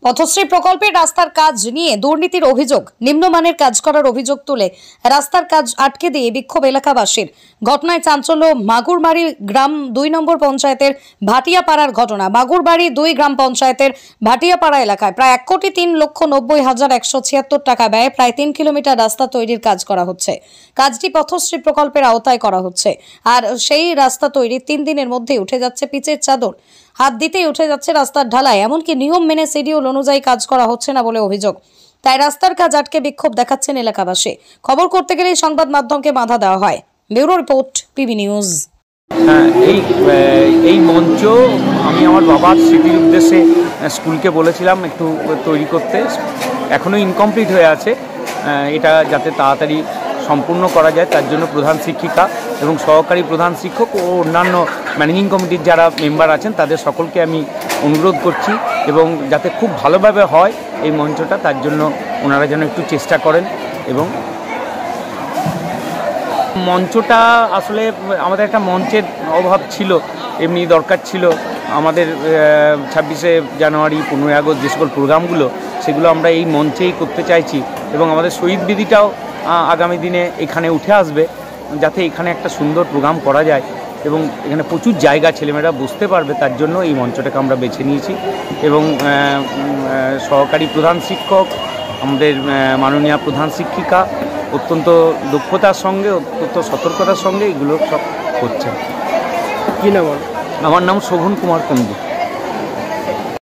পথশ্রী প্রকল্পের রাস্তার কাজ নিয়ে দুর্নীতির অভিযোগ, নিম্নমানের কাজ করার অভিযোগ তুলে রাস্তার কাজ আটকে দিয়ে বিক্ষোভ এলাকাবাসীর। ঘটনায় চাঞ্চল্য মাগুরবাড়ি গ্রাম 2 নম্বর পঞ্চায়েতের ভাটিয়াপাড়ার ঘটনা। মাগুরবাড়ি 2 গ্রাম পঞ্চায়েতের ভাটিয়াপাড়া এলাকায় প্রায় 1,03,90,176 টাকা ব্যয়ে প্রায় 3 কিলোমিটার রাস্তা তৈরির কাজ করা হচ্ছে। কাজটি পথশ্রী প্রকল্পের আওতায় করা হচ্ছে। আর সেই রাস্তা তৈরির 3 দিনের মধ্যে উঠে যাচ্ছে পিচের চাদর, হাত দিতেই উঠে যাচ্ছে রাস্তার ঢালাই। এমনকি নিয়ম মেনে শিডিউল অনুযায়ী কাজ করা হচ্ছে না বলে অভিযোগ। তাই রাস্তার কাজ আটকে বিক্ষোভ দেখাচ্ছেন এলাকাবাসী। খবর করতে গেলেই সংবাদ মাধ্যমকে বাধা দেওয়া হয়। Bureau report, PB news. এই মঞ্চ আমি আমার বাবার স্মৃতির উদ্দেশ্যে স্কুলকে বলেছিলাম একটু তৈরি করতে, এখনও ইনকমপ্লিট হয়ে আছে। এটা যাতে তাড়াতাড়ি সম্পূর্ণ করা যায় তার জন্য প্রধান শিক্ষিকা এবং সহকারী প্রধান শিক্ষক ও অন্যান্য ম্যানেজিং কমিটির যারা মেম্বার আছেন তাদের সকলকে আমি অনুরোধ করছি এবং যাতে খুব ভালোভাবে হয় এই মঞ্চটা, তার জন্য ওনারা যেন একটু চেষ্টা করেন। এবং মঞ্চটা আসলে আমাদের একটা মঞ্চের অভাব ছিল, এমনি দরকার ছিল আমাদের 26শে জানুয়ারি 15ই আগস্ট যে সকল প্রোগ্রামগুলো সেগুলো আমরা এই মঞ্চেই করতে চাইছি এবং আমাদের শহীদ বেদিটাও আগামী দিনে এখানে উঠে আসবে, যাতে এখানে একটা সুন্দর প্রোগ্রাম করা যায় এবং এখানে প্রচুর জায়গা ছেলেমেয়েরা বুঝতে পারবে, তার জন্য এই মঞ্চটাকে আমরা বেছে নিয়েছি। এবং সহকারী প্রধান শিক্ষক, আমাদের মাননীয় প্রধান শিক্ষিকা অত্যন্ত দক্ষতার সঙ্গে, অত্যন্ত সতর্কতার সঙ্গে এগুলো সব করছেন। কী নাম? আমার নাম শোভন কুমার কুণ্ডু।